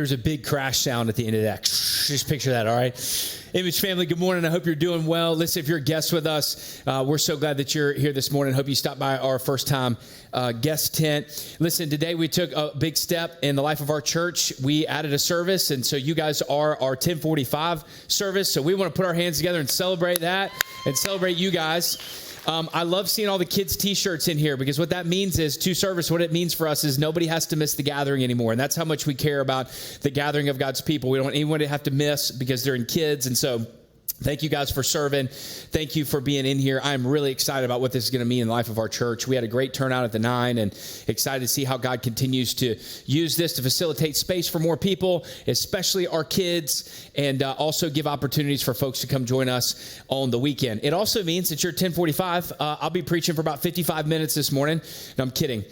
There's a big crash sound at the end of that. Just picture that, all right? Image family, good morning. I hope you're doing well. Listen, if you're a guest with us, we're so glad that you're here this morning. Hope you stopped by our first time guest tent. Listen, today we took a big step in the life of our church. We added a service, and so you guys are our 1045 service. So we want to put our hands together and celebrate that and celebrate you guys. I love seeing all the kids' T-shirts in here because what that means is to service. What it means for us is nobody has to miss the gathering anymore. And that's how much we care about the gathering of God's people. We don't want anyone to have to miss because they're in kids. And so thank you guys for serving. Thank you for being in here. I'm really excited about what this is going to mean in the life of our church. We had a great turnout at the 9 and excited to see how God continues to use this to facilitate space for more people, especially our kids, and also give opportunities for folks to come join us on the weekend. It also means that you're 1045. I'll be preaching for about 55 minutes this morning. No, I'm kidding.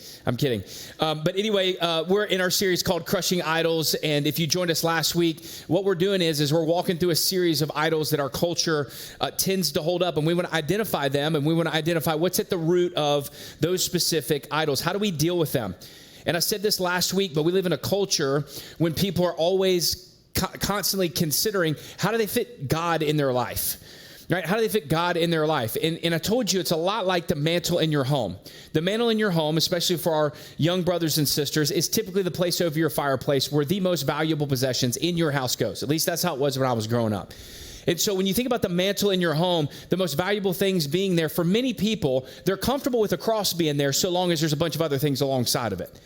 But anyway, we're in our series called Crushing Idols. And if you joined us last week, what we're doing is we're walking through a series of idols that our culture tends to hold up, and we want to identify them, and we want to identify what's at the root of those specific idols. How do we deal with them? And I said this last week, but we live in a culture when people are always constantly considering how do they fit God in their life. Right? How do they fit God in their life? And I told you it's a lot like the mantle in your home. The mantle in your home, especially for our young brothers and sisters, is typically the place over your fireplace where the most valuable possessions in your house goes. At least that's how it was when I was growing up. And so when you think about the mantle in your home, the most valuable things being there, for many people, they're comfortable with a cross being there so long as there's a bunch of other things alongside of it.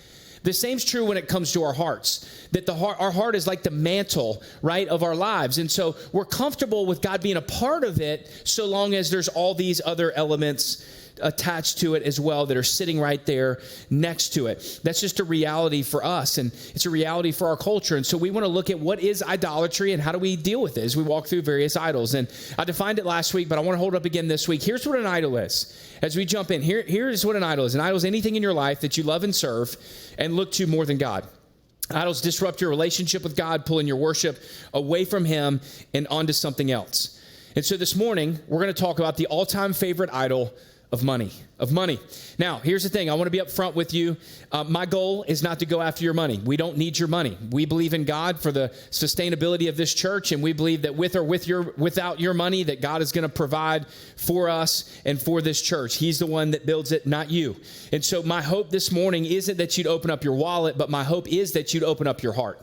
The same's true when it comes to our hearts, that our heart is like the mantle, right, of our lives. And so we're comfortable with God being a part of it so long as there's all these other elements attached to it as well that are sitting right there next to it. That's just a reality for us, and it's a reality for our culture. And so we want to look at what is idolatry and how do we deal with it as we walk through various idols. And I defined it last week, but I want to hold it up again this week. Here's what an idol is. As we jump in, here's what an idol is. An idol is anything in your life that you love and serve and look to more than God. Idols disrupt your relationship with God, pulling your worship away from Him and onto something else. And so this morning, we're going to talk about the all-time favorite idol of money. Now, here's the thing. I want to be up front with you. My goal is not to go after your money. We don't need your money. We believe in God for the sustainability of this church, and we believe that with or without your money, that God is going to provide for us and for this church. He's the one that builds it, not you. And so my hope this morning isn't that you'd open up your wallet, but my hope is that you'd open up your heart.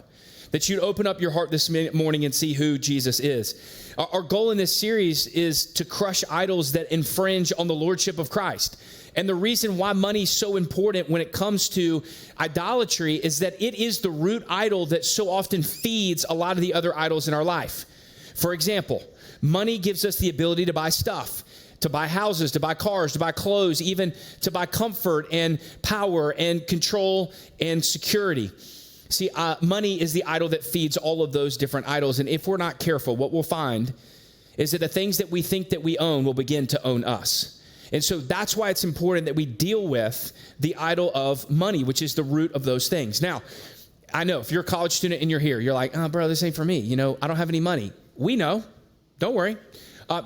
That you'd open up your heart this morning and see who Jesus is. Our goal in this series is to crush idols that infringe on the lordship of Christ. And the reason why money is so important when it comes to idolatry is that it is the root idol that so often feeds a lot of the other idols in our life. For example, money gives us the ability to buy stuff, to buy houses, to buy cars, to buy clothes, even to buy comfort and power and control and security. See, money is the idol that feeds all of those different idols. And if we're not careful, what we'll find is that the things that we think that we own will begin to own us. And so that's why it's important that we deal with the idol of money, which is the root of those things. Now, I know if you're a college student and you're here, you're like, oh, bro, this ain't for me. I don't have any money. We know. Don't worry.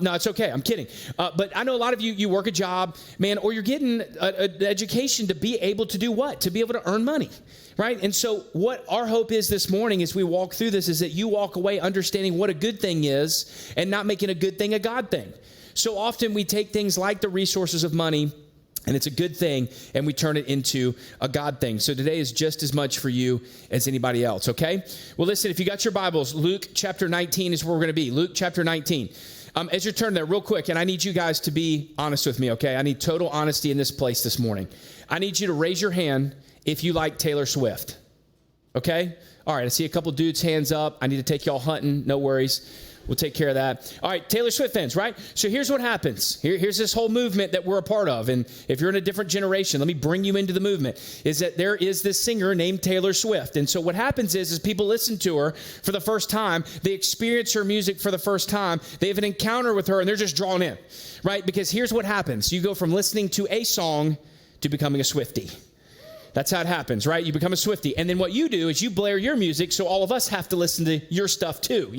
No, it's okay. I'm kidding. But I know a lot of you work a job, man, or you're getting an education to be able to do what? To be able to earn money, right? And so what our hope is this morning as we walk through this is that you walk away understanding what a good thing is and not making a good thing a God thing. So often we take things like the resources of money, and it's a good thing, and we turn it into a God thing. So today is just as much for you as anybody else, okay? Well, listen, if you got your Bibles, Luke chapter 19 is where we're going to be. Luke chapter 19. As you're turning there, real quick, and I need you guys to be honest with me, okay? I need total honesty in this place this morning. I need you to raise your hand if you like Taylor Swift, okay? All right, I see a couple dudes' hands up. I need to take y'all hunting. No worries. We'll take care of that. All right, Taylor Swift fans, right? So here's what happens. Here's this whole movement that we're a part of. And if you're in a different generation, let me bring you into the movement, is that there is this singer named Taylor Swift. And so what happens is people listen to her for the first time. They experience her music for the first time. They have an encounter with her, and they're just drawn in, right? Because here's what happens. You go from listening to a song to becoming a Swiftie. That's how it happens, right? You become a Swiftie. And then what you do is you blare your music, so all of us have to listen to your stuff too,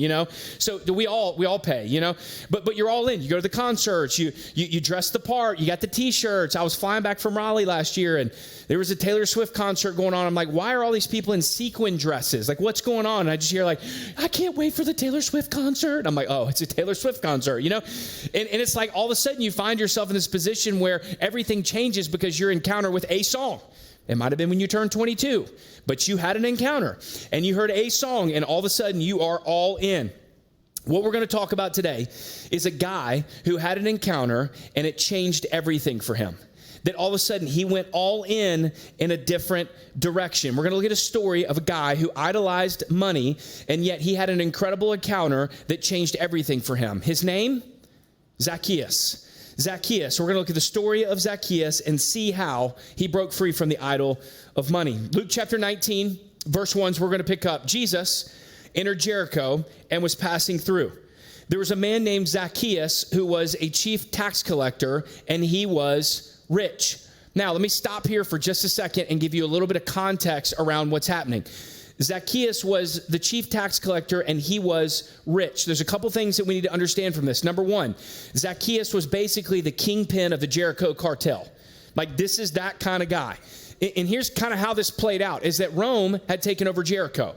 So we all pay, But you're all in. You go to the concerts, you dress the part, you got the T-shirts. I was flying back from Raleigh last year, and there was a Taylor Swift concert going on. I'm like, why are all these people in sequin dresses? Like, what's going on? And I just hear like, I can't wait for the Taylor Swift concert. I'm like, oh, it's a Taylor Swift concert, And it's like all of a sudden you find yourself in this position where everything changes because your encounter with a song. It might have been when you turned 22, but you had an encounter and you heard a song, and all of a sudden you are all in. What we're going to talk about today is a guy who had an encounter and it changed everything for him. That all of a sudden he went all in a different direction. We're going to look at a story of a guy who idolized money, and yet he had an incredible encounter that changed everything for him. His name? Zacchaeus. Zacchaeus. We're going to look at the story of Zacchaeus and see how he broke free from the idol of money. Luke chapter 19, verse 1 is where we're going to pick up. Jesus entered Jericho and was passing through. There was a man named Zacchaeus who was a chief tax collector, and he was rich. Now, let me stop here for just a second and give you a little bit of context around what's happening. Zacchaeus was the chief tax collector, and he was rich. There's a couple things that we need to understand from this. Number one, Zacchaeus was basically the kingpin of the Jericho cartel. Like, this is that kind of guy. And here's kind of how this played out, is that Rome had taken over Jericho.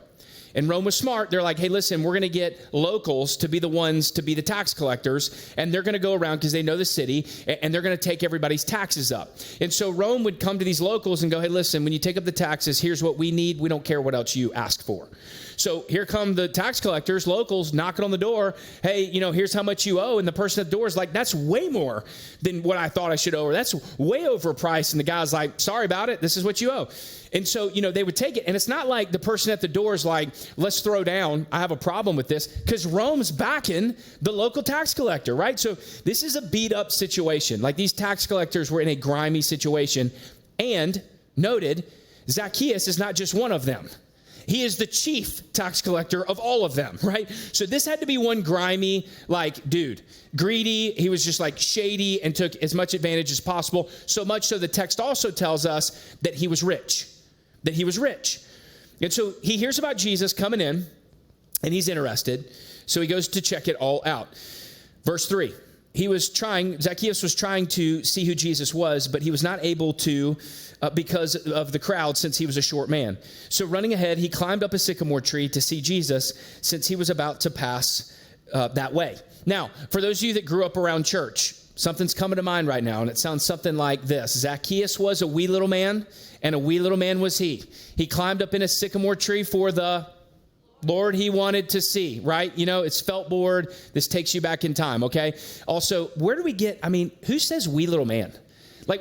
And Rome was smart. They're like, hey, listen, we're going to get locals to be the ones to be the tax collectors. And they're going to go around because they know the city, and they're going to take everybody's taxes up. And so Rome would come to these locals and go, hey, listen, when you take up the taxes, here's what we need. We don't care what else you ask for. So here come the tax collectors, locals, knocking on the door. Hey, here's how much you owe. And the person at the door is like, that's way more than what I thought I should owe. Or that's way overpriced. And the guy's like, sorry about it. This is what you owe. And so, they would take it. And it's not like the person at the door is like, let's throw down. I have a problem with this. Because Rome's backing the local tax collector, right? So this is a beat up situation. Like, these tax collectors were in a grimy situation. And noted, Zacchaeus is not just one of them. He is the chief tax collector of all of them, right? So this had to be one grimy, dude. Greedy, he was just shady and took as much advantage as possible. So much so the text also tells us that he was rich. That he was rich. And so he hears about Jesus coming in, and he's interested. So he goes to check it all out. Verse 3. Zacchaeus was trying to see who Jesus was, but he was not able to because of the crowd, since he was a short man. So running ahead, he climbed up a sycamore tree to see Jesus, since he was about to pass that way. Now, for those of you that grew up around church, something's coming to mind right now, and it sounds something like this. Zacchaeus was a wee little man, and a wee little man was he. He climbed up in a sycamore tree for the Lord he wanted to see, right? It's felt board. This takes you back in time, okay? Also, where do we get, who says wee little man?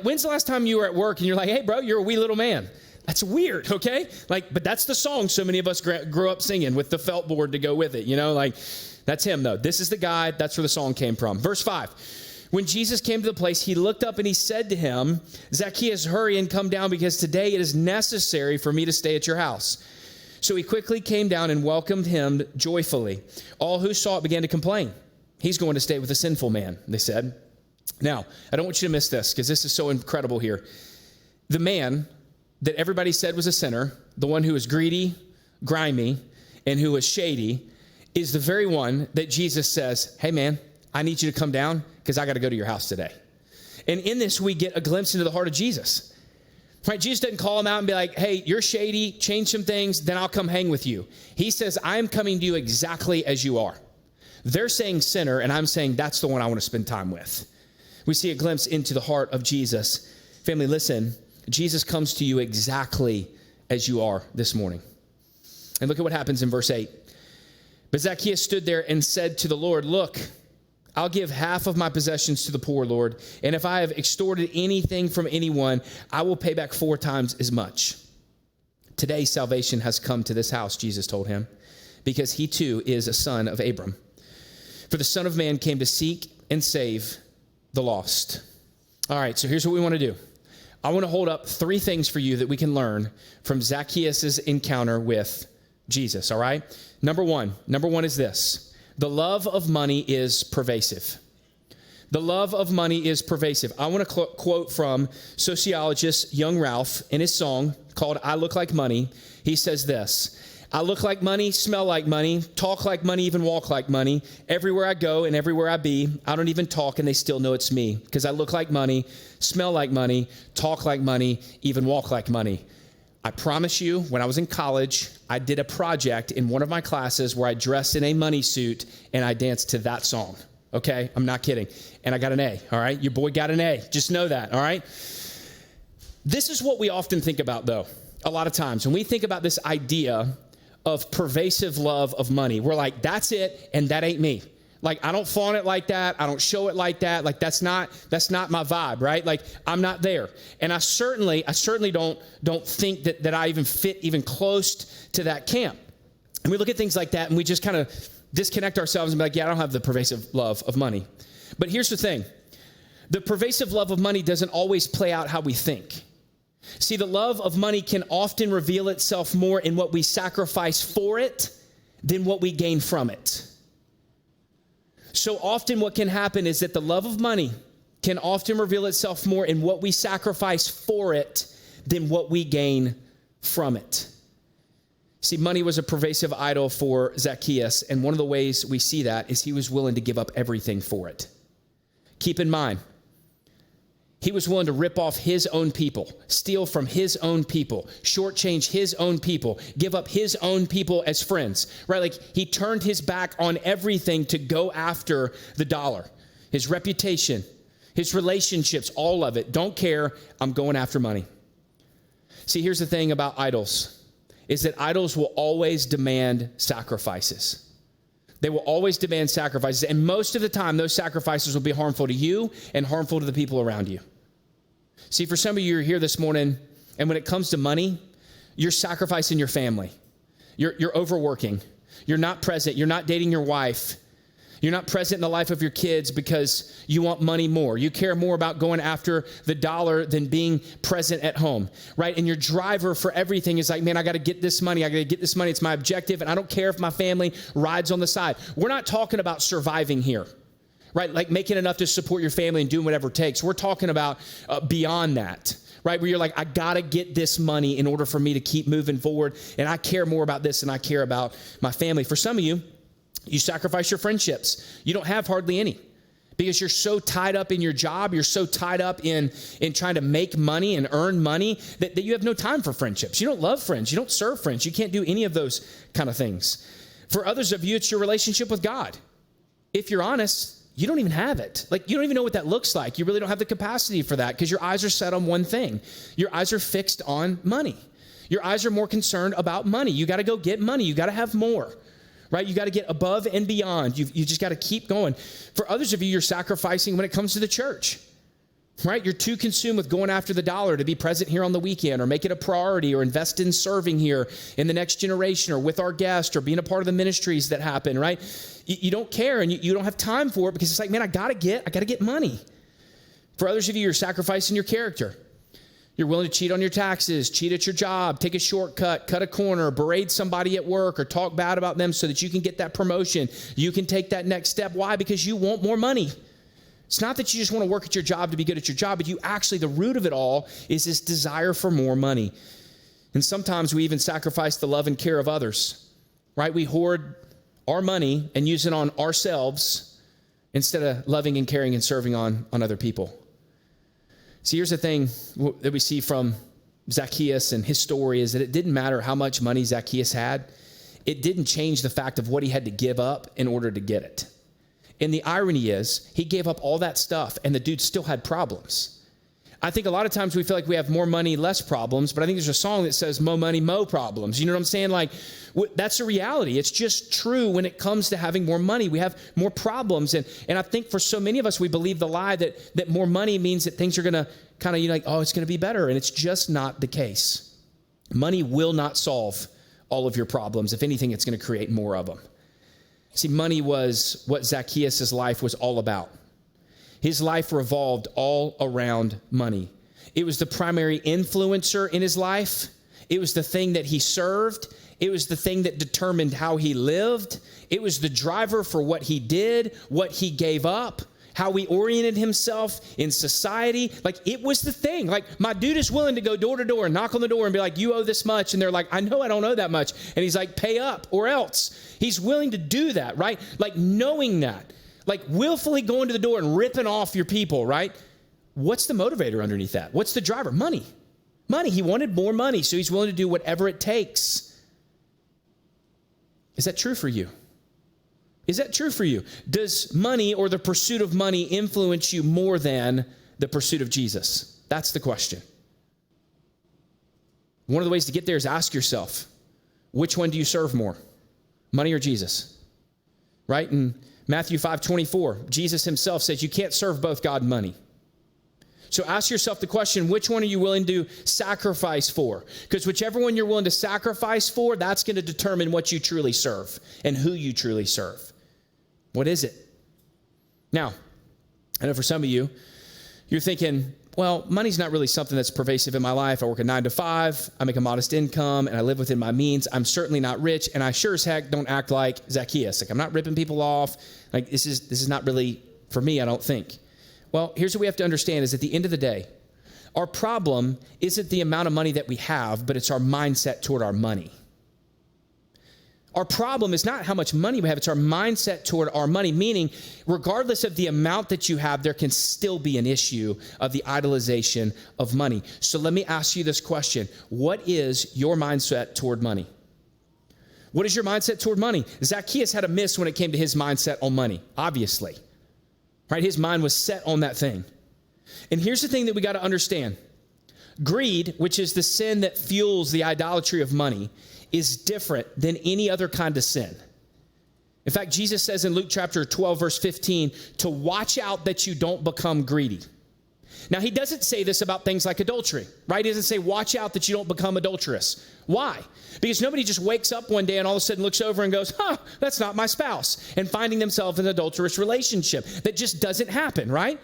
When's the last time you were at work and you're like, hey, bro, you're a wee little man? That's weird, okay? But that's the song so many of us grew up singing with the felt board to go with it, that's him, though. This is the guy. That's where the song came from. Verse 5. When Jesus came to the place, he looked up and he said to him, Zacchaeus, hurry and come down, because today it is necessary for me to stay at your house. So he quickly came down and welcomed him joyfully. All who saw it began to complain. He's going to stay with a sinful man, they said. Now, I don't want you to miss this, because this is so incredible here. The man that everybody said was a sinner, the one who was greedy, grimy, and who was shady, is the very one that Jesus says, hey, man, I need you to come down because I got to go to your house today. And in this, we get a glimpse into the heart of Jesus. Right? Jesus doesn't call him out and be like, hey, you're shady, change some things, then I'll come hang with you. He says, I am coming to you exactly as you are. They're saying sinner, and I'm saying that's the one I want to spend time with. We see a glimpse into the heart of Jesus. Family, listen, Jesus comes to you exactly as you are this morning. And look at what happens in verse 8. But Zacchaeus stood there and said to the Lord, look, I'll give half of my possessions to the poor, Lord. And if I have extorted anything from anyone, I will pay back 4 times as much. Today, salvation has come to this house, Jesus told him, because he too is a son of Abram. For the Son of Man came to seek and save the lost. All right, so here's what we want to do. I want to hold up 3 things for you that we can learn from Zacchaeus' encounter with Jesus, all right? Number one is this. The love of money is pervasive. The love of money is pervasive. I want to quote from sociologist Young Ralph in his song called I Look Like Money. He says this: I look like money, smell like money, talk like money, even walk like money. Everywhere I go and everywhere I be, I don't even talk and they still know it's me, because I look like money, smell like money, talk like money, even walk like money. I promise you, when I was in college, I did a project in one of my classes where I dressed in a money suit and I danced to that song. Okay, I'm not kidding. And I got an A, all right? Your boy got an A. Just know that, all right? This is what we often think about, though, a lot of times. When we think about this idea of pervasive love of money, we're like, that's it, and that ain't me. Like, I don't flaunt it like that. I don't show it like that. Like, that's not my vibe, right? Like, I'm not there. And I certainly don't think that I even fit even close to that camp. And we look at things like that, and we just kind of disconnect ourselves and be like, yeah, I don't have the pervasive love of money. But here's the thing. The pervasive love of money doesn't always play out how we think. See, the love of money can often reveal itself more in what we sacrifice for it than what we gain from it. So often what can happen is that the love of money can often reveal itself more in what we sacrifice for it than what we gain from it. See, money was a pervasive idol for Zacchaeus, and one of the ways we see that is he was willing to give up everything for it. Keep in mind, he was willing to rip off his own people, steal from his own people, shortchange his own people, give up his own people as friends, right? Like, he turned his back on everything to go after the dollar, his reputation, his relationships, all of it. Don't care. I'm going after money. See, here's the thing about idols, is that idols will always demand sacrifices. They will always demand sacrifices. And most of the time, those sacrifices will be harmful to you and harmful to the people around you. See, for some of you, you're here this morning, and when it comes to money, you're sacrificing your family. You're overworking. You're not present. You're not dating your wife. You're not present in the life of your kids because you want money more. You care more about going after the dollar than being present at home, right? And your driver for everything is like, man, I got to get this money. I got to get this money. It's my objective, and I don't care if my family rides on the side. We're not talking about surviving here, right? Like making enough to support your family and doing whatever it takes. We're talking about beyond that, right? Where you're like, I got to get this money in order for me to keep moving forward, and I care more about this than I care about my family. For some of you, you sacrifice your friendships. You don't have hardly any because you're so tied up in your job. You're so tied up in trying to make money and earn money that you have no time for friendships. You don't love friends. You don't serve friends. You can't do any of those kind of things. For others of you, it's your relationship with God. If you're honest, you don't even have it. Like, you don't even know what that looks like. You really don't have the capacity for that because your eyes are set on one thing. Your eyes are fixed on money. Your eyes are more concerned about money. You got to go get money. You got to have more. Right? You got to get above and beyond. You just got to keep going. For others of you, you're sacrificing when it comes to the church, right? You're too consumed with going after the dollar to be present here on the weekend or make it a priority or invest in serving here in the next generation or with our guests or being a part of the ministries that happen, right? You don't care and you don't have time for it because it's like, man, I got to get money. For others of you, you're sacrificing your character. You're willing to cheat on your taxes, cheat at your job, take a shortcut, cut a corner, berate somebody at work, or talk bad about them so that you can get that promotion. You can take that next step. Why? Because you want more money. It's not that you just want to work at your job to be good at your job, but you actually, the root of it all is this desire for more money. And sometimes we even sacrifice the love and care of others, right? We hoard our money and use it on ourselves instead of loving and caring and serving on other people. See, here's the thing that we see from Zacchaeus and his story is that it didn't matter how much money Zacchaeus had. It didn't change the fact of what he had to give up in order to get it. And the irony is he gave up all that stuff and the dude still had problems. I think a lot of times we feel like we have more money, less problems, but I think there's a song that says mo money, mo problems. You know what I'm saying? Like, that's a reality. It's just true when it comes to having more money. We have more problems. And I think for so many of us, we believe the lie that more money means that things are going to kind of, like, oh, it's going to be better. And it's just not the case. Money will not solve all of your problems. If anything, it's going to create more of them. See, money was what Zacchaeus' life was all about. His life revolved all around money. It was the primary influencer in his life. It was the thing that he served. It was the thing that determined how he lived. It was the driver for what he did, what he gave up, how he oriented himself in society. Like, it was the thing. Like, my dude is willing to go door to door and knock on the door and be like, you owe this much. And they're like, I know I don't owe that much. And he's like, pay up or else. He's willing to do that, right? Like, knowing that, like willfully going to the door and ripping off your people, right? What's the motivator underneath that? What's the driver? Money. Money. He wanted more money, so he's willing to do whatever it takes. Is that true for you? Is that true for you? Does money or the pursuit of money influence you more than the pursuit of Jesus? That's the question. One of the ways to get there is ask yourself, which one do you serve more? Money or Jesus? Right? In Matthew 5:24, Jesus himself says you can't serve both God and money. So ask yourself the question, which one are you willing to sacrifice for? Because whichever one you're willing to sacrifice for, that's going to determine what you truly serve and who you truly serve. What is it? Now, I know for some of you, you're thinking, well, money's not really something that's pervasive in my life. I work a 9 to 5, I make a modest income, and I live within my means. I'm certainly not rich, and I sure as heck don't act like Zacchaeus. Like, I'm not ripping people off. Like, this is not really for me, I don't think. Well, here's what we have to understand is at the end of the day, our problem isn't the amount of money that we have, but it's our mindset toward our money. Our problem is not how much money we have, it's our mindset toward our money, meaning regardless of the amount that you have, there can still be an issue of the idolization of money. So let me ask you this question. What is your mindset toward money? What is your mindset toward money? Zacchaeus had a miss when it came to his mindset on money, obviously. Right? His mind was set on that thing. And here's the thing that we got to understand. Greed, which is the sin that fuels the idolatry of money, is different than any other kind of sin. In fact, Jesus says in Luke chapter 12, verse 15, to watch out that you don't become greedy. Now, he doesn't say this about things like adultery, right? He doesn't say, watch out that you don't become adulterous. Why? Because nobody just wakes up one day and all of a sudden looks over and goes, that's not my spouse, and finding themselves in an adulterous relationship. That just doesn't happen, right?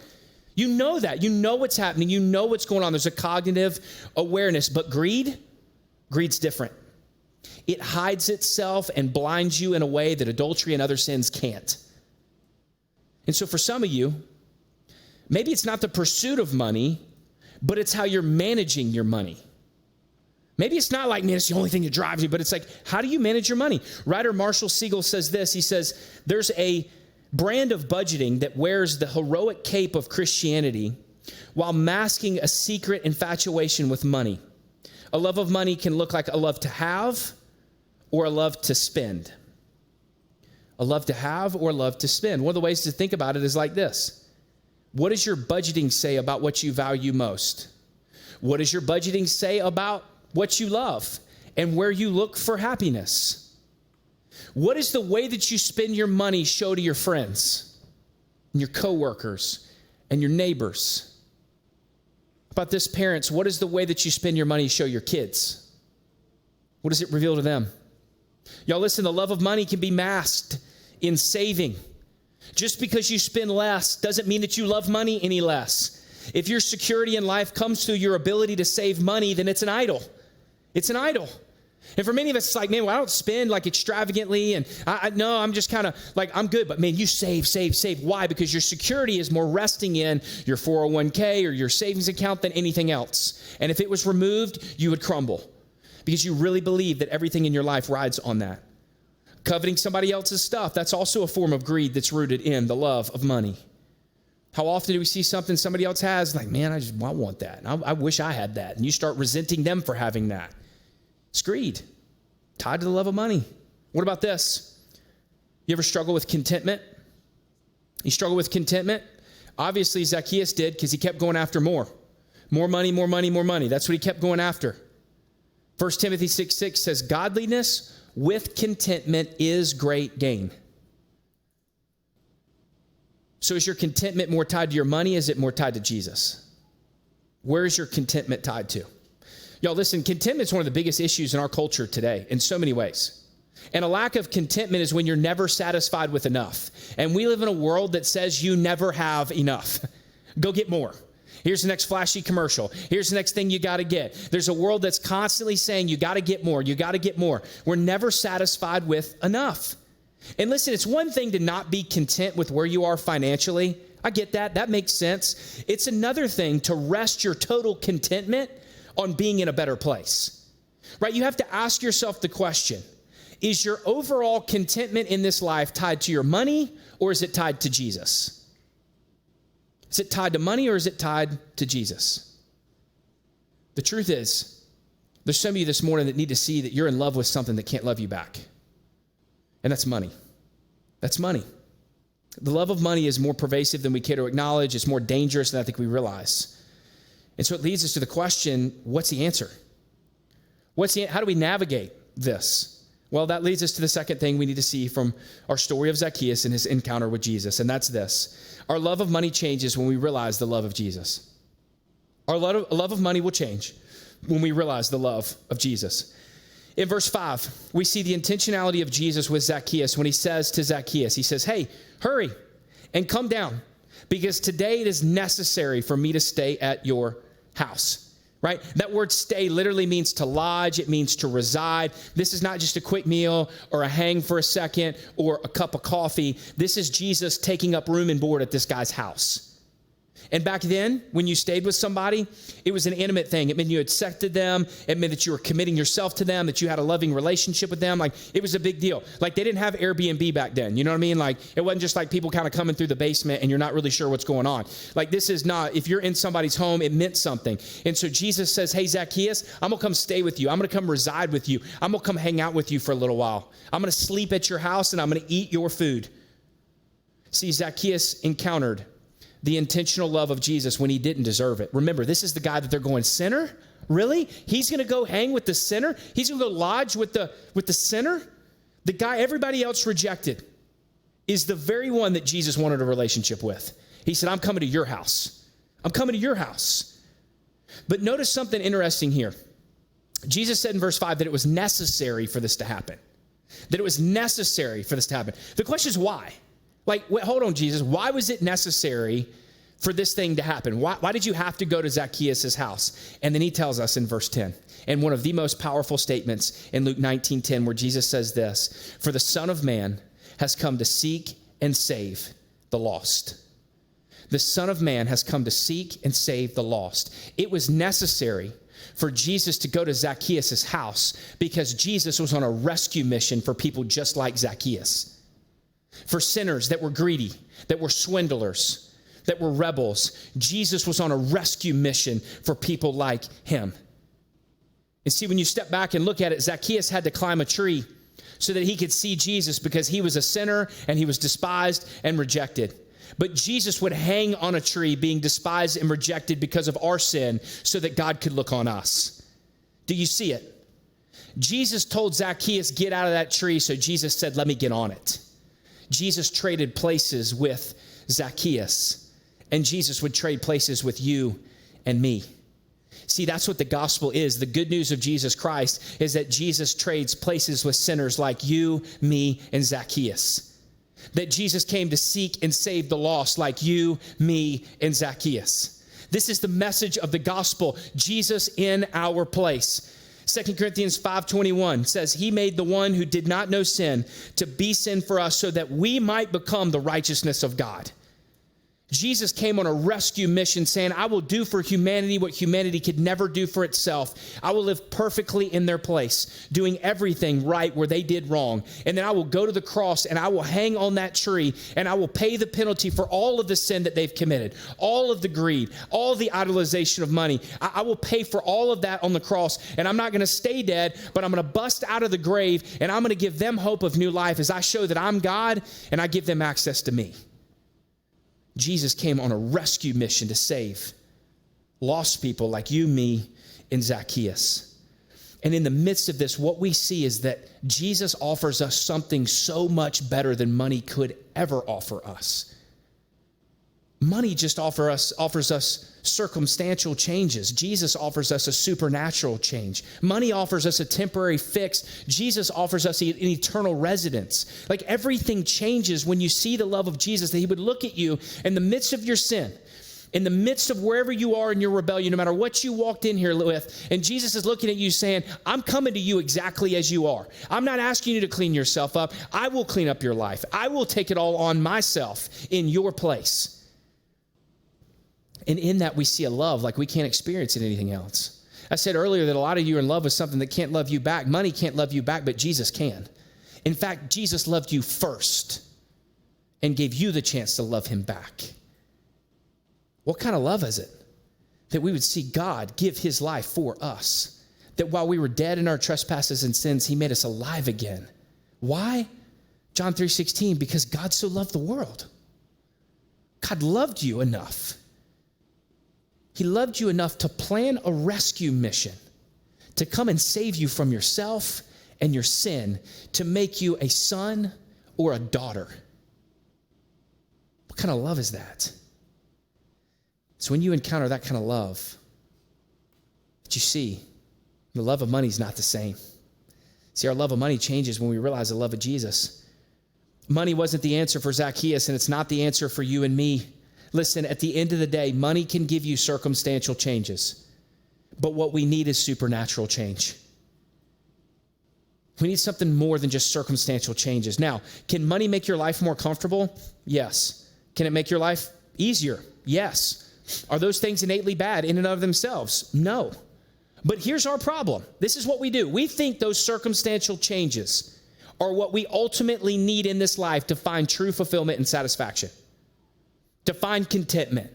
You know that. You know what's happening. You know what's going on. There's a cognitive awareness. But greed's different. It hides itself and blinds you in a way that adultery and other sins can't. And so for some of you, maybe it's not the pursuit of money, but it's how you're managing your money. Maybe it's not like, man, it's the only thing that drives you, but it's like, how do you manage your money? Writer Marshall Siegel says this. He says, there's a brand of budgeting that wears the heroic cape of Christianity while masking a secret infatuation with money. A love of money can look like a love to have or a love to spend. A love to have or a love to spend. One of the ways to think about it is like this. What does your budgeting say about what you value most? What does your budgeting say about what you love and where you look for happiness? What is the way that you spend your money show to your friends and your coworkers and your neighbors? About this, parents, what is the way that you spend your money show your kids? What does it reveal to them? Y'all listen, the love of money can be masked in saving. Just because you spend less doesn't mean that you love money any less. If your security in life comes through your ability to save money, then it's an idol. It's an idol. And for many of us, it's like, man, well, I don't spend like extravagantly. And I'm just kind of like, I'm good. But man, you save. Why? Because your security is more resting in your 401k or your savings account than anything else. And if it was removed, you would crumble because you really believe that everything in your life rides on that. Coveting somebody else's stuff, that's also a form of greed that's rooted in the love of money. How often do we see something somebody else has? Like, man, I want that. I wish I had that. And you start resenting them for having that. It's greed, tied to the love of money. What about this? You ever struggle with contentment? You struggle with contentment? Obviously, Zacchaeus did because he kept going after more. More money, more money, more money. That's what he kept going after. 1 Timothy 6:6 says, godliness with contentment is great gain. So is your contentment more tied to your money? Is it more tied to Jesus? Where is your contentment tied to? Y'all, listen, contentment is one of the biggest issues in our culture today in so many ways. And a lack of contentment is when you're never satisfied with enough. And we live in a world that says you never have enough. Go get more. Here's the next flashy commercial. Here's the next thing you got to get. There's a world that's constantly saying you got to get more. You got to get more. We're never satisfied with enough. And listen, it's one thing to not be content with where you are financially. I get that. That makes sense. It's another thing to rest your total contentment on being in a better place, right? You have to ask yourself the question, is your overall contentment in this life tied to your money, or is it tied to Jesus? Is it tied to money, or is it tied to Jesus? The truth is, there's some of you this morning that need to see that you're in love with something that can't love you back. And that's money. That's money. The love of money is more pervasive than we care to acknowledge. It's more dangerous than I think we realize. And so it leads us to the question, what's the answer? How do we navigate this? Well, that leads us to the second thing we need to see from our story of Zacchaeus and his encounter with Jesus, and that's this. Our love of money changes when we realize the love of Jesus. Our love of money will change when we realize the love of Jesus. In verse 5, we see the intentionality of Jesus with Zacchaeus when he says to Zacchaeus, he says, hey, hurry and come down, because today it is necessary for me to stay at your house, right? That word stay literally means to lodge. It means to reside. This is not just a quick meal or a hang for a second or a cup of coffee. This is Jesus taking up room and board at this guy's house. And back then, when you stayed with somebody, it was an intimate thing. It meant you accepted them. It meant that you were committing yourself to them, that you had a loving relationship with them. Like, it was a big deal. Like, they didn't have Airbnb back then. You know what I mean? Like, it wasn't just like people kind of coming through the basement and you're not really sure what's going on. Like, this is not, if you're in somebody's home, it meant something. And so Jesus says, hey, Zacchaeus, I'm going to come stay with you. I'm going to come reside with you. I'm going to come hang out with you for a little while. I'm going to sleep at your house and I'm going to eat your food. See, Zacchaeus encountered the intentional love of Jesus when he didn't deserve it. Remember, this is the guy that they're going, sinner? Really? He's going to go hang with the sinner? He's going to go lodge with the sinner? The guy everybody else rejected is the very one that Jesus wanted a relationship with. He said, I'm coming to your house. I'm coming to your house. But notice something interesting here. Jesus said in verse 5 that it was necessary for this to happen. That it was necessary for this to happen. The question is why? Like, wait, hold on, Jesus. Why was it necessary for this thing to happen? Why did you have to go to Zacchaeus' house? And then he tells us in verse 10, and one of the most powerful statements in Luke 19:10, where Jesus says this, for the Son of Man has come to seek and save the lost. The Son of Man has come to seek and save the lost. It was necessary for Jesus to go to Zacchaeus' house because Jesus was on a rescue mission for people just like Zacchaeus. For sinners that were greedy, that were swindlers, that were rebels. Jesus was on a rescue mission for people like him. And see, when you step back and look at it, Zacchaeus had to climb a tree so that he could see Jesus because he was a sinner and he was despised and rejected. But Jesus would hang on a tree being despised and rejected because of our sin so that God could look on us. Do you see it? Jesus told Zacchaeus, get out of that tree. So Jesus said, let me get on it. Jesus traded places with Zacchaeus, and Jesus would trade places with you and me. See, that's what the gospel is. The good news of Jesus Christ is that Jesus trades places with sinners like you, me, and Zacchaeus. That Jesus came to seek and save the lost like you, me, and Zacchaeus. This is the message of the gospel, Jesus in our place. 2 Corinthians 5:21 says, he made the one who did not know sin to be sin for us so that we might become the righteousness of God. Jesus came on a rescue mission saying, I will do for humanity what humanity could never do for itself. I will live perfectly in their place, doing everything right where they did wrong. And then I will go to the cross and I will hang on that tree and I will pay the penalty for all of the sin that they've committed, all of the greed, all the idolization of money. I will pay for all of that on the cross. And I'm not going to stay dead, but I'm going to bust out of the grave and I'm going to give them hope of new life as I show that I'm God and I give them access to me. Jesus came on a rescue mission to save lost people like you, me, and Zacchaeus. And in the midst of this, what we see is that Jesus offers us something so much better than money could ever offer us. Money just offers us circumstantial changes. Jesus offers us a supernatural change. Money offers us a temporary fix. Jesus offers us an eternal residence. Like everything changes when you see the love of Jesus, that he would look at you in the midst of your sin, in the midst of wherever you are in your rebellion, no matter what you walked in here with, and Jesus is looking at you saying, I'm coming to you exactly as you are. I'm not asking you to clean yourself up. I will clean up your life. I will take it all on myself in your place. And in that, we see a love like we can't experience in anything else. I said earlier that a lot of you are in love with something that can't love you back. Money can't love you back, but Jesus can. In fact, Jesus loved you first and gave you the chance to love him back. What kind of love is it? That we would see God give his life for us. That while we were dead in our trespasses and sins, he made us alive again. Why? John 3:16, because God so loved the world. God loved you enough. He loved you enough to plan a rescue mission, to come and save you from yourself and your sin, to make you a son or a daughter. What kind of love is that? So when you encounter that kind of love, that you see, the love of money is not the same. See, our love of money changes when we realize the love of Jesus. Money wasn't the answer for Zacchaeus, and it's not the answer for you and me. Listen, at the end of the day, money can give you circumstantial changes, but what we need is supernatural change. We need something more than just circumstantial changes. Now, can money make your life more comfortable? Yes. Can it make your life easier? Yes. Are those things innately bad in and of themselves? No. But here's our problem. This is what we do. We think those circumstantial changes are what we ultimately need in this life to find true fulfillment and satisfaction, to find contentment.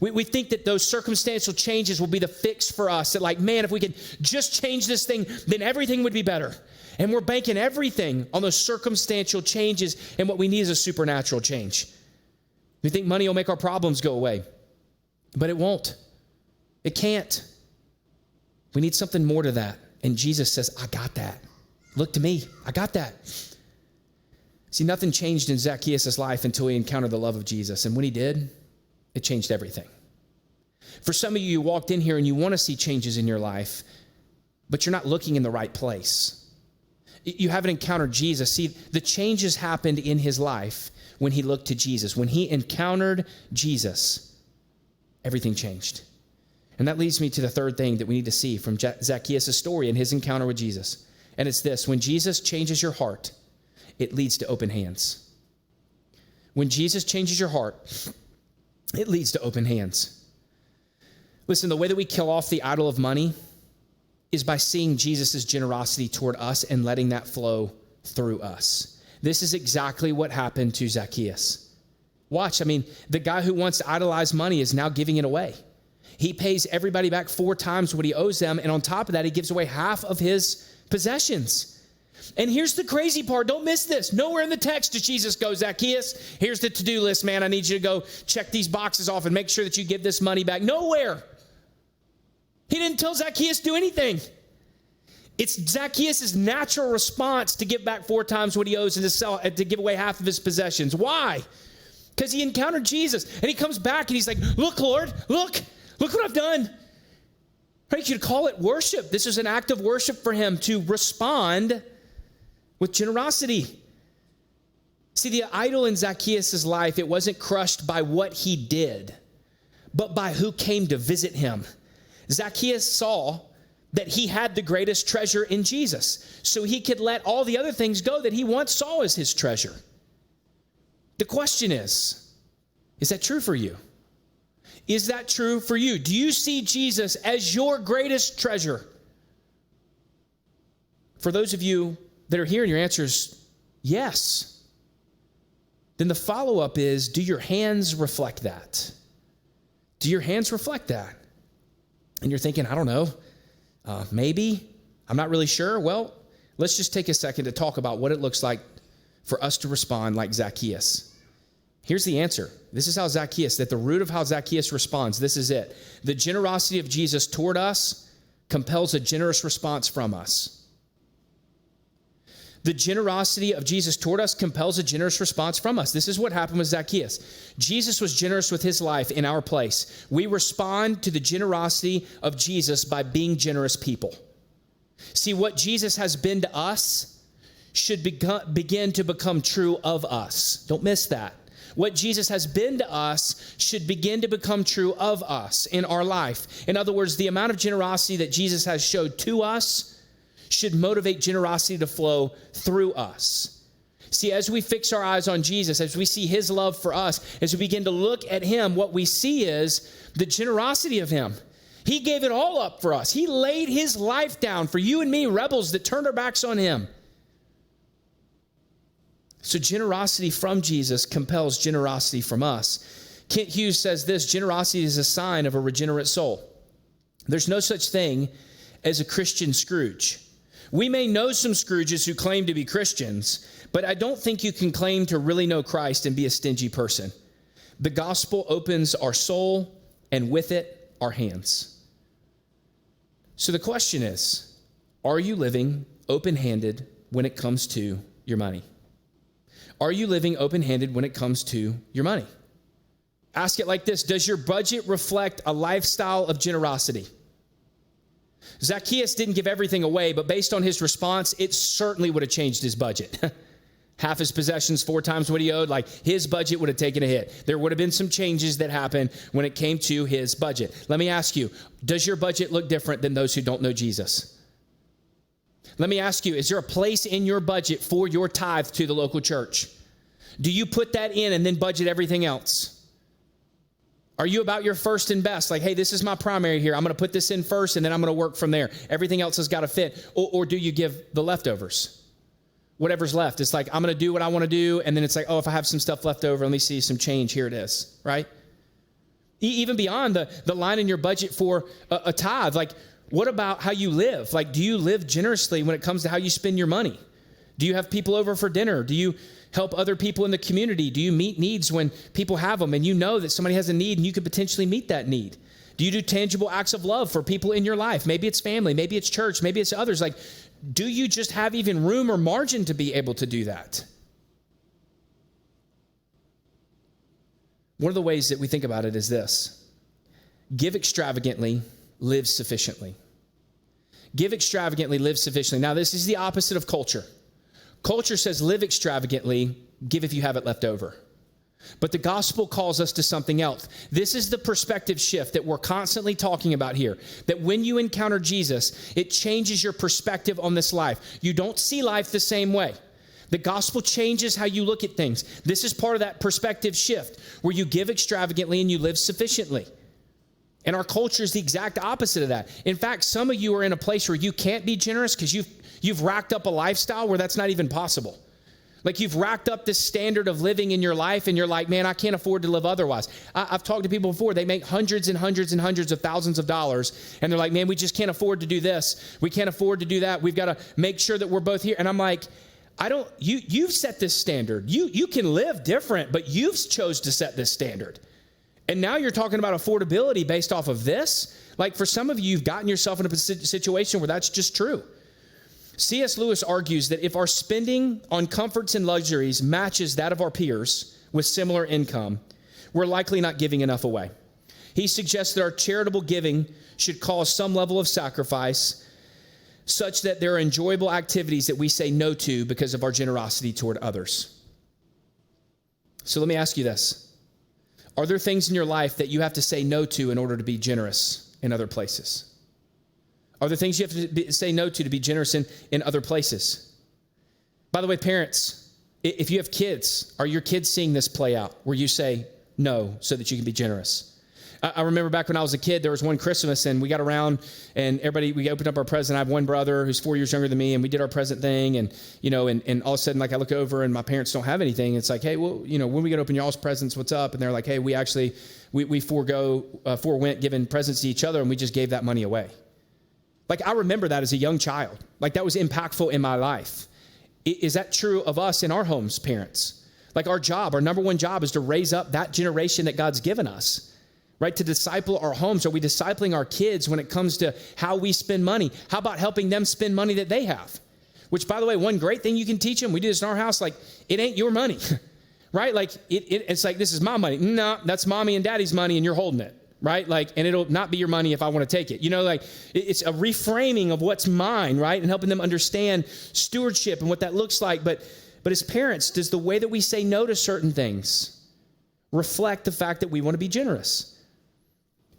We think that those circumstantial changes will be the fix for us. That like, man, if we could just change this thing, then everything would be better. And we're banking everything on those circumstantial changes, and what we need is a supernatural change. We think money will make our problems go away, but it won't. It can't. We need something more to that. And Jesus says, I got that. Look to me. I got that. See, nothing changed in Zacchaeus' life until he encountered the love of Jesus. And when he did, it changed everything. For some of you, you walked in here and you want to see changes in your life, but you're not looking in the right place. You haven't encountered Jesus. See, the changes happened in his life when he looked to Jesus. When he encountered Jesus, everything changed. And that leads me to the third thing that we need to see from Zacchaeus' story and his encounter with Jesus. And it's this: when Jesus changes your heart, it leads to open hands. When Jesus changes your heart, it leads to open hands. Listen, the way that we kill off the idol of money is by seeing Jesus' generosity toward us and letting that flow through us. This is exactly what happened to Zacchaeus. Watch, the guy who wants to idolize money is now giving it away. He pays everybody back 4 times what he owes them, and on top of that, he gives away half of his possessions. And here's the crazy part. Don't miss this. Nowhere in the text does Jesus go, Zacchaeus, here's the to-do list, man. I need you to go check these boxes off and make sure that you give this money back. Nowhere. He didn't tell Zacchaeus to do anything. It's Zacchaeus' natural response to give back 4 times what he owes and to give away half of his possessions. Why? Because he encountered Jesus, and he comes back and he's like, look, Lord, look what I've done. Right? You could call it worship. This is an act of worship for him to respond with generosity. See, the idol in Zacchaeus' life, it wasn't crushed by what he did, but by who came to visit him. Zacchaeus saw that he had the greatest treasure in Jesus, so he could let all the other things go that he once saw as his treasure. The question is that true for you? Is that true for you? Do you see Jesus as your greatest treasure? For those of you that are here and your answer is yes, then the follow-up is, do your hands reflect that? Do your hands reflect that? And you're thinking, I don't know, maybe, I'm not really sure. Well, let's just take a second to talk about what it looks like for us to respond like Zacchaeus. Here's the answer. This is how Zacchaeus, at the root of how Zacchaeus responds, this is it. The generosity of Jesus toward us compels a generous response from us. The generosity of Jesus toward us compels a generous response from us. This is what happened with Zacchaeus. Jesus was generous with his life in our place. We respond to the generosity of Jesus by being generous people. See, what Jesus has been to us should begin to become true of us. Don't miss that. What Jesus has been to us should begin to become true of us in our life. In other words, the amount of generosity that Jesus has showed to us should motivate generosity to flow through us. See, as we fix our eyes on Jesus, as we see his love for us, as we begin to look at him, what we see is the generosity of him. He gave it all up for us. He laid his life down for you and me, rebels that turned our backs on him. So generosity from Jesus compels generosity from us. Kent Hughes says this: generosity is a sign of a regenerate soul. There's no such thing as a Christian Scrooge. We may know some Scrooges who claim to be Christians, but I don't think you can claim to really know Christ and be a stingy person. The gospel opens our soul, and with it, our hands. So the question is, are you living open-handed when it comes to your money? Are you living open-handed when it comes to your money? Ask it like this: does your budget reflect a lifestyle of generosity? Zacchaeus didn't give everything away, but based on his response, it certainly would have changed his budget. Half his possessions, 4 times what he owed, like his budget would have taken a hit. There would have been some changes that happened when it came to his budget. Let me ask you, does your budget look different than those who don't know Jesus? Let me ask you, is there a place in your budget for your tithe to the local church? Do you put that in and then budget everything else? Are you about your first and best? Like, hey, this is my primary here. I'm going to put this in first, and then I'm going to work from there. Everything else has got to fit. Or do you give the leftovers? Whatever's left. It's like, I'm going to do what I want to do, and then it's like, oh, if I have some stuff left over, let me see some change. Here it is, right? Even beyond the line in your budget for a tithe, like, what about how you live? Like, do you live generously when it comes to how you spend your money? Do you have people over for dinner? Do you help other people in the community? Do you meet needs when people have them and you know that somebody has a need and you could potentially meet that need? Do you do tangible acts of love for people in your life? Maybe it's family, maybe it's church, maybe it's others. Like, do you just have even room or margin to be able to do that? One of the ways that we think about it is this: give extravagantly, live sufficiently. Give extravagantly, live sufficiently. Now, this is the opposite of culture. Culture says live extravagantly, give if you have it left over. But the gospel calls us to something else. This is the perspective shift that we're constantly talking about here. That when you encounter Jesus, it changes your perspective on this life. You don't see life the same way. The gospel changes how you look at things. This is part of that perspective shift where you give extravagantly and you live sufficiently. And our culture is the exact opposite of that. In fact, some of you are in a place where you can't be generous because you've racked up a lifestyle where that's not even possible. Like, you've racked up this standard of living in your life and you're like, man, I can't afford to live otherwise. I've talked to people before. They make hundreds and hundreds and hundreds of thousands of dollars. And they're like, man, we just can't afford to do this. We can't afford to do that. We've got to make sure that we're both here. And I'm like, you've set this standard. You can live different, but you've chose to set this standard. And now you're talking about affordability based off of this. Like, for some of you, you've gotten yourself in a situation where that's just true. C.S. Lewis argues that if our spending on comforts and luxuries matches that of our peers with similar income, we're likely not giving enough away. He suggests that our charitable giving should cause some level of sacrifice, such that there are enjoyable activities that we say no to because of our generosity toward others. So let me ask you this. Are there things in your life that you have to say no to in order to be generous in other places? Are there things you have to say no to be generous in other places? By the way, parents, if you have kids, are your kids seeing this play out where you say no so that you can be generous? I remember back when I was a kid, there was one Christmas and we got around and we opened up our present. I have one brother who's 4 years younger than me, and we did our present thing. And, and all of a sudden, like, I look over and my parents don't have anything. It's like, hey, well, when are we going to open y'all's presents? What's up? And they're like, hey, we forewent giving presents to each other, and we just gave that money away. Like, I remember that as a young child. Like, that was impactful in my life. Is that true of us in our homes, parents? Like, our number one job is to raise up that generation that God's given us. Right, to disciple our homes. Are we discipling our kids when it comes to how we spend money? How about helping them spend money that they have? Which, by the way, one great thing you can teach them, we do this in our house, like, it ain't your money, right? Like, it's like, this is my money. No, that's mommy and daddy's money and you're holding it, right? Like, and it'll not be your money if I want to take it. Like, it's a reframing of what's mine, right? And helping them understand stewardship and what that looks like. But as parents, does the way that we say no to certain things reflect the fact that we want to be generous?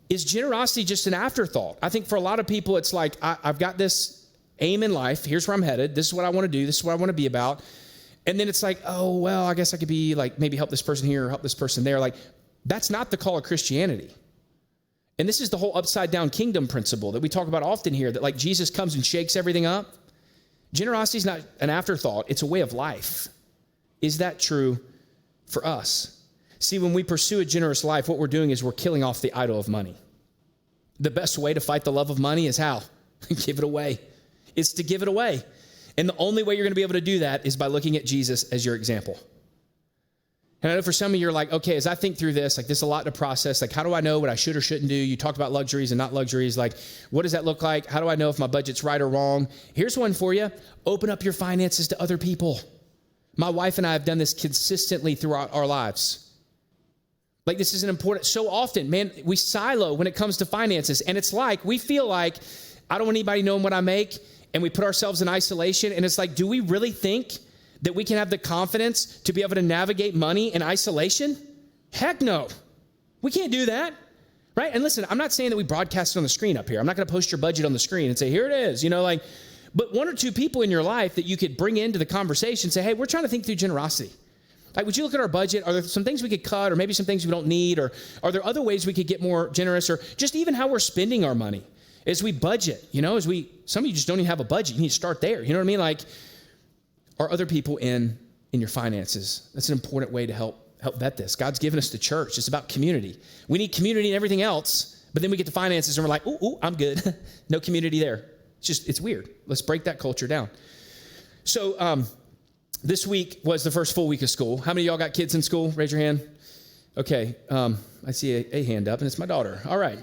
Is generosity just an afterthought? I think for a lot of people, it's like, I've got this aim in life. Here's where I'm headed. This is what I want to do. This is what I want to be about. And then it's like, oh, well, I guess I could be like, maybe help this person here or help this person there. Like, that's not the call of Christianity. And this is the whole upside down kingdom principle that we talk about often here, that like Jesus comes and shakes everything up. Generosity is not an afterthought. It's a way of life. Is that true for us? See, when we pursue a generous life, what we're doing is we're killing off the idol of money. The best way to fight the love of money is how? Give it away. It's to give it away. And the only way you're going to be able to do that is by looking at Jesus as your example. And I know for some of you, you're like, okay, as I think through this, like, there's a lot to process. Like, how do I know what I should or shouldn't do? You talked about luxuries and not luxuries. Like, what does that look like? How do I know if my budget's right or wrong? Here's one for you. Open up your finances to other people. My wife and I have done this consistently throughout our lives. Like, this is an important, so often, man, we silo when it comes to finances. And it's like, we feel like, I don't want anybody knowing what I make. And we put ourselves in isolation. And it's like, do we really think that we can have the confidence to be able to navigate money in isolation? Heck no. We can't do that, right? And listen, I'm not saying that we broadcast it on the screen up here. I'm not going to post your budget on the screen and say, here it is, like, but one or two people in your life that you could bring into the conversation, say, hey, we're trying to think through generosity. Like, would you look at our budget? Are there some things we could cut, or maybe some things we don't need? Or are there other ways we could get more generous, or just even how we're spending our money as we budget, some of you just don't even have a budget. You need to start there. You know what I mean? Like, are other people in your finances? That's an important way to help vet this. God's given us the church. It's about community. We need community and everything else, but then we get to finances and we're like, ooh, I'm good. No community there. It's weird. Let's break that culture down. So this week was the first full week of school. How many of y'all got kids in school? Raise your hand. Okay. I see a hand up, and it's my daughter. All right.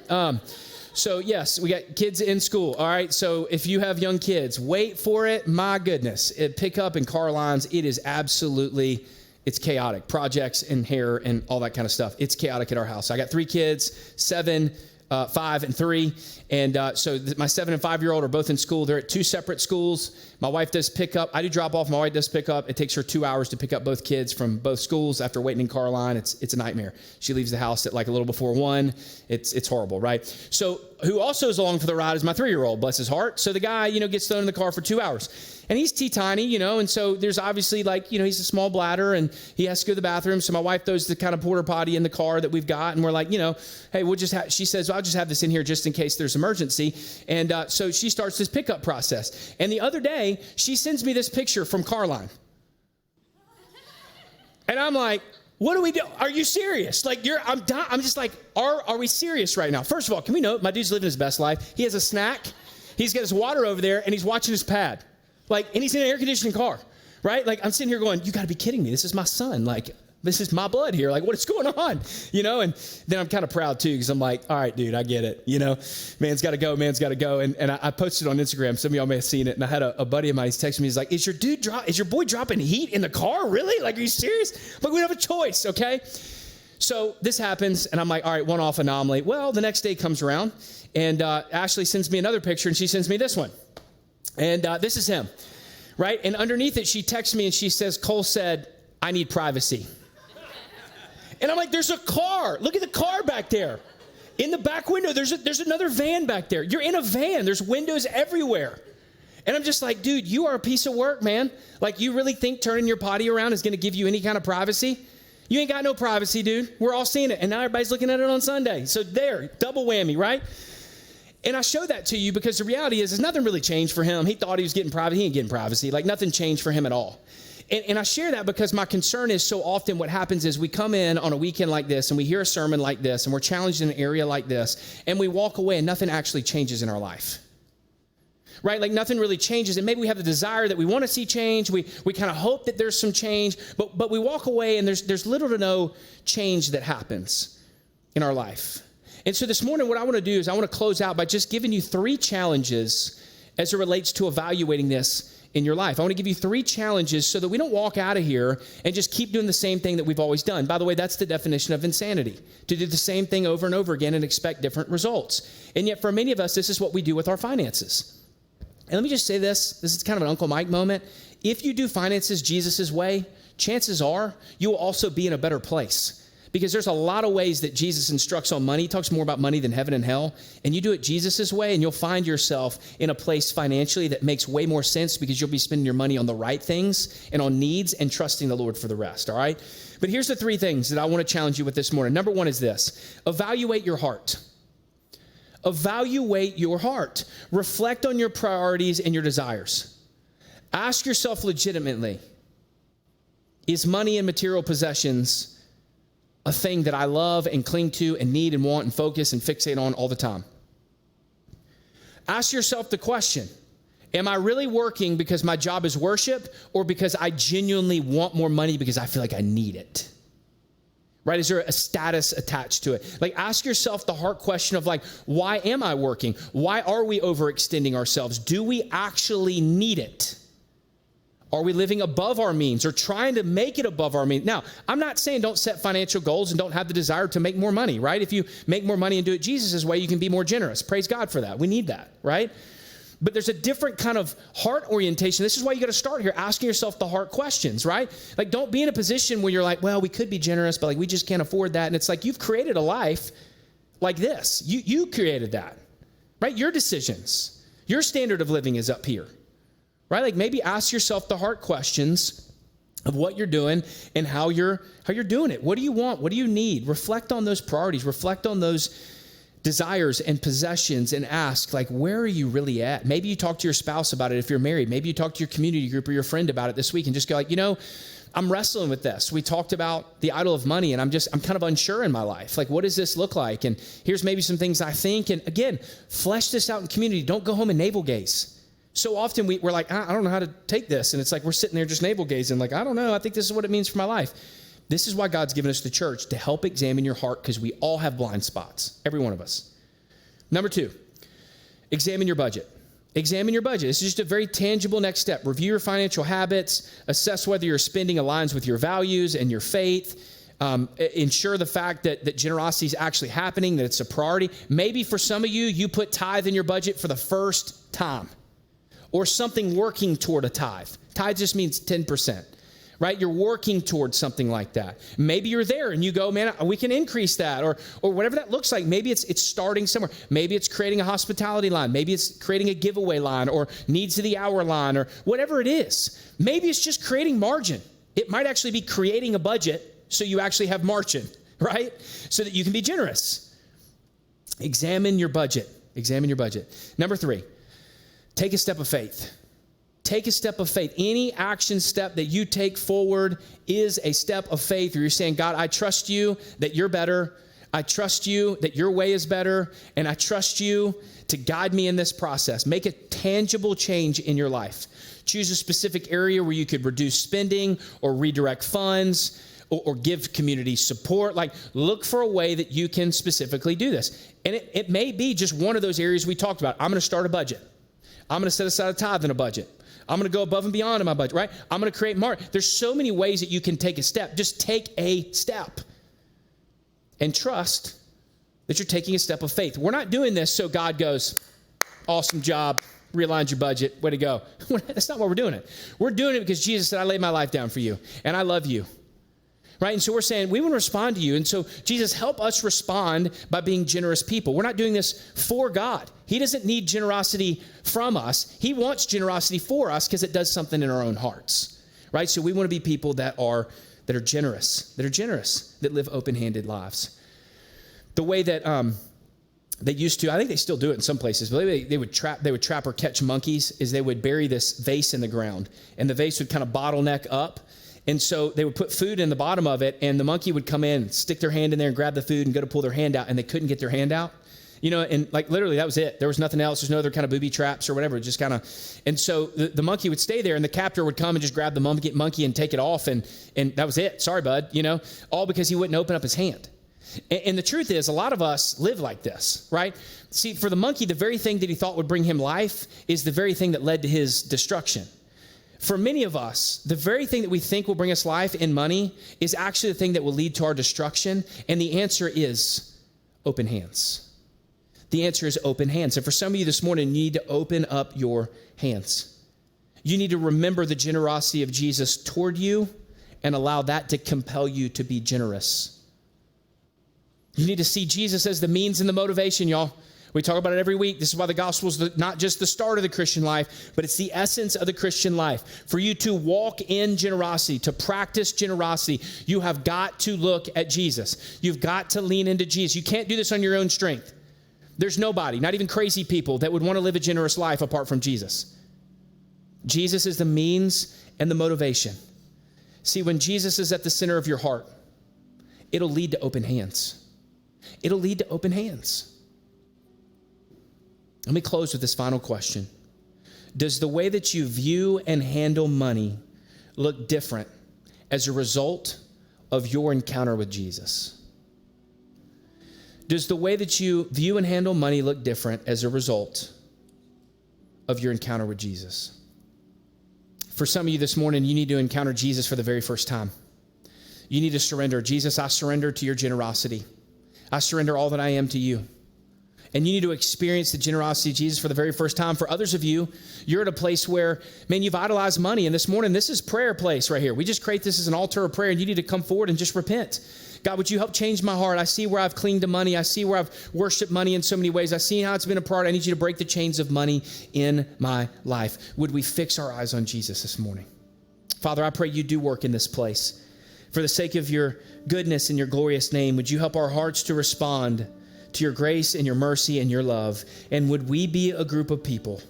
So yes, we got kids in school. All right. So if you have young kids, wait for it. My goodness. Pick up in car lines. It is it's chaotic. Projects and hair and all that kind of stuff. It's chaotic at our house. I got 3 kids, 7, 5, and 3. And so my 7 and 5-year-old are both in school. They're at 2 separate schools. My wife does pick up. I do drop off. My wife does pick up. It takes her 2 hours to pick up both kids from both schools after waiting in car line. It's a nightmare. She leaves the house at like a little before 1. It's horrible, right? So who also is along for the ride is my 3-year-old, bless his heart. So the guy, gets thrown in the car for 2 hours. And he's teeny-tiny, and so there's obviously he's a small bladder and he has to go to the bathroom. So my wife throws the kind of porta potty in the car that we've got. And we're like, hey, we'll just she says, well, I'll just have this in here just in case there's emergency. And so she starts this pickup process. And the other day, she sends me this picture from Carline. And I'm like, what do we do? Are you serious? Like, I'm just like, are we serious right now? First of all, can we note my dude's living his best life? He has a snack. He's got his water over there and he's watching his pad. And he's in an air conditioning car, right? Like, I'm sitting here going, you got to be kidding me. This is my son. Like, this is my blood here. Like, what is going on? And then I'm kind of proud too, because I'm like, all right, dude, I get it. Man's got to go. And I posted on Instagram. Some of y'all may have seen it. And I had a buddy of mine, he's texting me. He's like, is your boy dropping heat in the car? Really? Like, are you serious? Like, we don't have a choice. Okay. So this happens. And I'm like, all right, one-off anomaly. Well, the next day comes around and Ashley sends me another picture and she sends me this one. And this is him, right? And underneath it, she texts me and she says, Cole said, I need privacy. And I'm like, there's a car. Look at the car back there. In the back window, there's another van back there. You're in a van. There's windows everywhere. And I'm just like, dude, you are a piece of work, man. Like, you really think turning your potty around is going to give you any kind of privacy? You ain't got no privacy, dude. We're all seeing it. And now everybody's looking at it on Sunday. So there, double whammy, right? And I show that to you because the reality is nothing really changed for him. He thought he was getting privacy. He ain't getting privacy. Like, nothing changed for him at all. And I share that because my concern is so often what happens is we come in on a weekend like this and we hear a sermon like this and we're challenged in an area like this and we walk away and nothing actually changes in our life. Right? Like, nothing really changes. And maybe we have the desire that we want to see change. We kind of hope that there's some change, but we walk away and there's little to no change that happens in our life. And so this morning, what I want to do is I want to close out by just giving you 3 challenges as it relates to evaluating this in your life. I want to give you 3 challenges so that we don't walk out of here and just keep doing the same thing that we've always done. By the way, that's the definition of insanity, to do the same thing over and over again and expect different results. And yet for many of us, this is what we do with our finances. And let me just say this is kind of an Uncle Mike moment. If you do finances Jesus' way, chances are you will also be in a better place. Because there's a lot of ways that Jesus instructs on money. He talks more about money than heaven and hell. And you do it Jesus's way, and you'll find yourself in a place financially that makes way more sense because you'll be spending your money on the right things and on needs and trusting the Lord for the rest, all right? But here's the three things that I want to challenge you with this morning. Number one is this: evaluate your heart. Evaluate your heart. Reflect on your priorities and your desires. Ask yourself legitimately, is money and material possessions a thing that I love and cling to and need and want and focus and fixate on all the time? Ask yourself the question, am I really working because my job is worship or because I genuinely want more money because I feel like I need it? Right? Is there a status attached to it? Like, ask yourself the heart question of like, why am I working? Why are we overextending ourselves? Do we actually need it? Are we living above our means or trying to make it above our means? Now, I'm not saying don't set financial goals and don't have the desire to make more money, right? If you make more money and do it Jesus' way, you can be more generous. Praise God for that. We need that, right? But there's a different kind of heart orientation. This is why you got to start here, asking yourself the heart questions, right? Like, don't be in a position where you're like, well, we could be generous, but like we just can't afford that. And it's like, you've created a life like this. You created that, right? Your decisions, your standard of living is up here. Right? Like, maybe ask yourself the heart questions of what you're doing and how you're doing it. What do you want? What do you need? Reflect on those priorities. Reflect on those desires and possessions and ask, like, where are you really at? Maybe you talk to your spouse about it if you're married. Maybe you talk to your community group or your friend about it this week and just go like, I'm wrestling with this. We talked about the idol of money, and I'm kind of unsure in my life. Like, what does this look like? And here's maybe some things I think. And again, flesh this out in community. Don't go home and navel gaze. So often we're like, I don't know how to take this. And it's like we're sitting there just navel gazing like, I don't know. I think this is what it means for my life. This is why God's given us the church, to help examine your heart, because we all have blind spots, every one of us. Number two, examine your budget. Examine your budget. This is just a very tangible next step. Review your financial habits. Assess whether your spending aligns with your values and your faith. Ensure the fact that generosity is actually happening, that it's a priority. Maybe for some of you, you put tithe in your budget for the first time. Or something working toward a tithe. Tithe just means 10%, right? You're working towards something like that. Maybe you're there and you go, man, we can increase that, or whatever that looks like. Maybe it's starting somewhere. Maybe it's creating a hospitality line. Maybe it's creating a giveaway line or needs of the hour line or whatever it is. Maybe it's just creating margin. It might actually be creating a budget so you actually have margin, right? So that you can be generous. Examine your budget. Examine your budget. Number three. Take a step of faith. Take a step of faith. Any action step that you take forward is a step of faith where you're saying, God, I trust you that you're better. I trust you that your way is better. And I trust you to guide me in this process. Make a tangible change in your life. Choose a specific area where you could reduce spending or redirect funds or give community support. Like, look for a way that you can specifically do this. And it may be just one of those areas we talked about. I'm going to start a budget. I'm going to set aside a tithe in a budget. I'm going to go above and beyond in my budget, right? I'm going to create more. There's so many ways that you can take a step. Just take a step and trust that you're taking a step of faith. We're not doing this so God goes, awesome job, realigned your budget, way to go. That's not why we're doing it. We're doing it because Jesus said, I laid my life down for you, and I love you. Right? And so we're saying we want to respond to you. And so Jesus, help us respond by being generous people. We're not doing this for God. He doesn't need generosity from us. He wants generosity for us because it does something in our own hearts. Right? So we want to be people that are generous, that live open-handed lives. The way that they used to, I think they still do it in some places, but they would trap or catch monkeys, is they would bury this vase in the ground, and the vase would kind of bottleneck up. And so they would put food in the bottom of it, and the monkey would come in, stick their hand in there and grab the food and go to pull their hand out, and they couldn't get their hand out. And like literally that was it. There was nothing else. There's no other kind of booby traps or whatever. Just kind of, and so the monkey would stay there, and the captor would come and just grab the monkey and take it off, and that was it. Sorry, bud. All because he wouldn't open up his hand. And the truth is, a lot of us live like this, right? See, for the monkey, the very thing that he thought would bring him life is the very thing that led to his destruction. For many of us, the very thing that we think will bring us life in money is actually the thing that will lead to our destruction. And the answer is open hands. The answer is open hands. And for some of you this morning, you need to open up your hands. You need to remember the generosity of Jesus toward you and allow that to compel you to be generous You need to see Jesus as the means and the motivation, y'all. We talk about it every week. This is why the gospel is not just the start of the Christian life, but it's the essence of the Christian life. For you to walk in generosity, to practice generosity, you have got to look at Jesus. You've got to lean into Jesus. You can't do this on your own strength. There's nobody, not even crazy people, that would want to live a generous life apart from Jesus. Jesus is the means and the motivation. See, when Jesus is at the center of your heart, it'll lead to open hands. It'll lead to open hands. Let me close with this final question. Does the way that you view and handle money look different as a result of your encounter with Jesus? Does the way that you view and handle money look different as a result of your encounter with Jesus? For some of you this morning, you need to encounter Jesus for the very first time. You need to surrender. Jesus, I surrender to your generosity. I surrender all that I am to you. And you need to experience the generosity of Jesus for the very first time. For others of you, you're at a place where, man, you've idolized money. And this morning, this is prayer place right here. We just create this as an altar of prayer, and you need to come forward and just repent. God, would you help change my heart? I see where I've clinged to money. I see where I've worshiped money in so many ways. I see how it's been a part. I need you to break the chains of money in my life. Would we fix our eyes on Jesus this morning? Father, I pray you do work in this place. For the sake of your goodness and your glorious name, would you help our hearts to respond to your grace and your mercy and your love? And would we be a group of people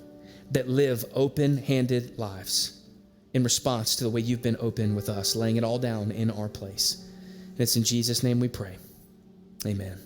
that live open-handed lives in response to the way you've been open with us, laying it all down in our place? And it's in Jesus' name we pray. Amen.